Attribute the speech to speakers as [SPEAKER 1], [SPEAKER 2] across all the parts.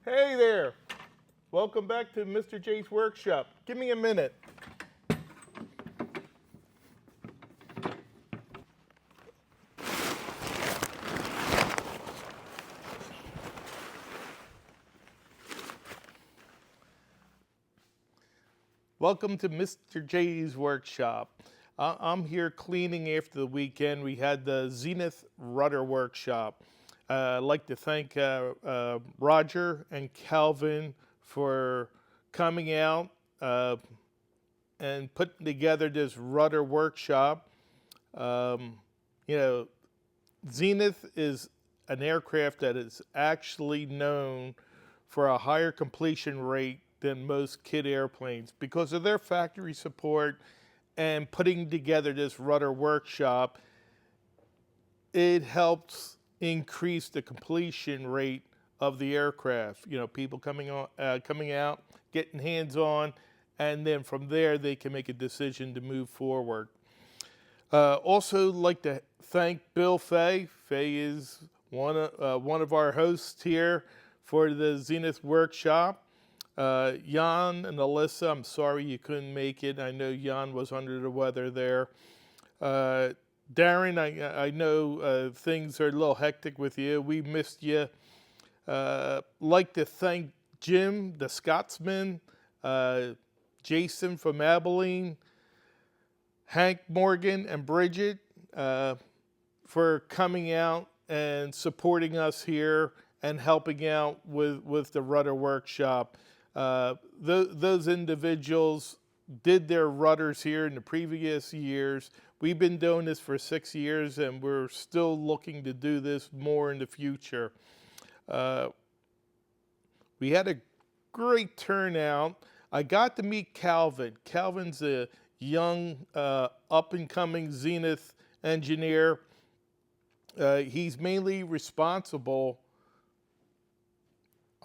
[SPEAKER 1] Hey there. Welcome back to Mr. J's Workshop. Give me a minute. Welcome to Mr. J's Workshop. I'm here cleaning after the weekend. We had the Zenith Rudder Workshop. I'd like to thank Roger and Calvin for coming out and putting together this Rudder Workshop. Um, you know, Zenith is an aircraft that is actually known for a higher completion rate than most kit airplanes because of their factory support and putting together this Rudder Workshop. It helps increase the completion rate of the aircraft. You know, people coming out, getting hands on, and then from there they can make a decision to move forward. Also, like to thank Bill Fay. Fay is one of our hosts here for the Zenith Workshop. Jan and Alyssa, I'm sorry you couldn't make it. I know Jan was under the weather there. Darren, I know things are a little hectic with you. We missed you. Like to thank Jim, the Scotsman, Jason from Abilene, Hank Morgan, and Bridget for coming out and supporting us here and helping out with the Rudder Workshop. Those individuals did their rudders here in the previous years. We've been doing this for 6 years, and we're still looking to do this more in the future. We had a great turnout. I got to meet Calvin. Calvin's a young, up-and-coming Zenith engineer. He's mainly responsible.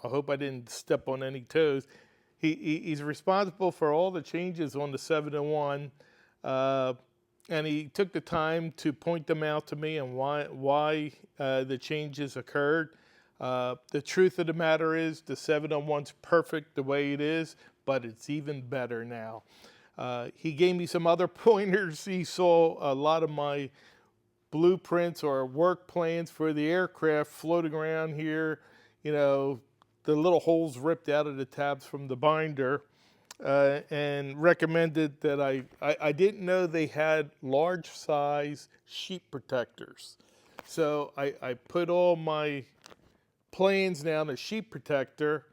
[SPEAKER 1] I hope I didn't step on any toes. He's responsible for all the changes on the 701, and he took the time to point them out to me and why the changes occurred. The truth of the matter is the 701's perfect the way it is, but it's even better now. He gave me some other pointers. He saw a lot of my blueprints or work plans for the aircraft floating around here, you know, the little holes ripped out of the tabs from the binder, and recommended that I didn't know they had large size sheet protectors. So I put all my plans now in a sheet protector,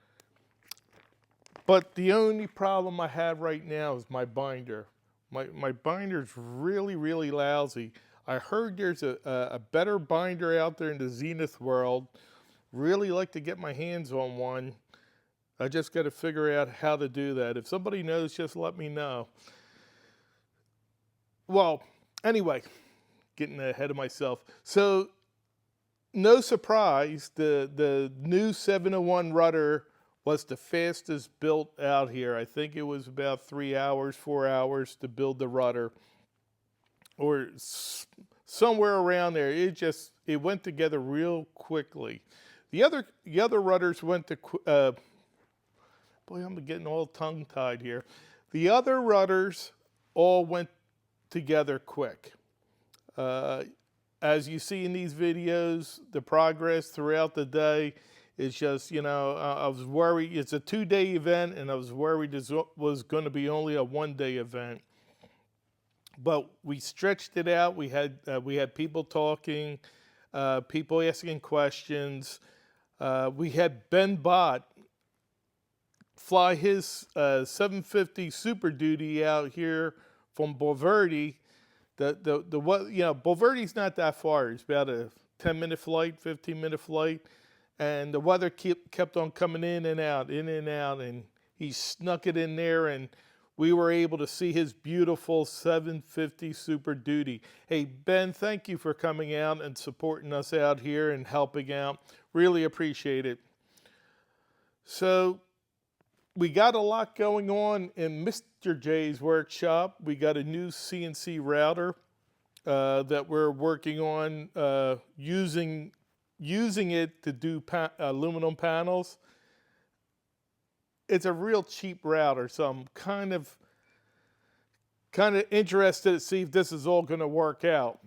[SPEAKER 1] but the only problem I have right now is my binder. My binder's really, really lousy. I heard there's a better binder out there in the Zenith world. Really like to get my hands on one. I just got to figure out how to do that. If somebody knows, just let me know. Well, anyway, getting ahead of myself. So, no surprise, the new 701 rudder was the fastest built out here. I think it was about 3 hours, 4 hours to build the rudder, or somewhere around there. It went together real quickly. The other rudders went to, boy, I'm getting all tongue-tied here. The other rudders all went together quick. As you see in these videos, the progress throughout the day is just, you know, I was worried. It's a 2-day event, and I was worried this was going to be only a 1-day event. But we stretched it out. We had people talking, people asking questions. We had Ben Bott fly his 750 Super Duty out here from Bulverde. Bulverde's not that far. It's about a 10-minute flight, 15-minute flight, and the weather kept on coming in and out, and he snuck it in there, and we were able to see his beautiful 750 Super Duty. Hey, Ben, thank you for coming out and supporting us out here and helping out. Really appreciate it. So we got a lot going on in Mr. J's workshop. We got a new CNC router that we're working on using it to do aluminum panels. it's a real cheap router, so I'm kind of interested to see if this is all going to work out.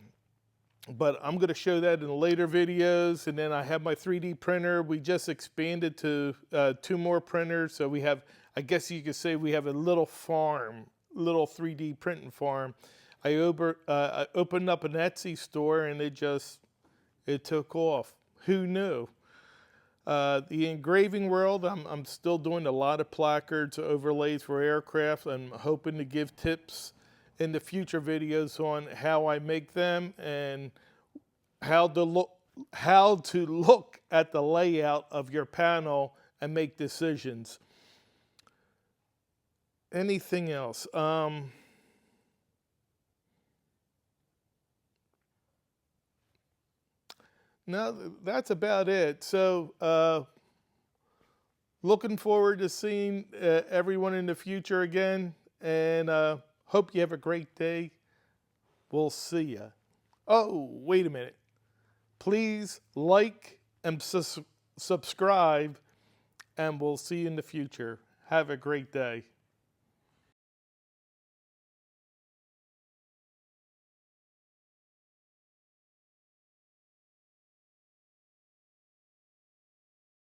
[SPEAKER 1] But I'm going to show that in later videos. And then I have my 3D printer. We just expanded to 2 more printers, so we have, I guess you could say, we have a little farm, little 3D printing farm. I opened up an Etsy store, and it took off. Who knew? The engraving world, I'm still doing a lot of placards, overlays for aircraft. I'm hoping to give tips in the future videos on how I make them and how to look at the layout of your panel and make decisions. Anything else? No, that's about it. So, looking forward to seeing everyone in the future again, and hope you have a great day. We'll see ya. Oh, wait a minute. Please like and subscribe, and we'll see you in the future. Have a great day.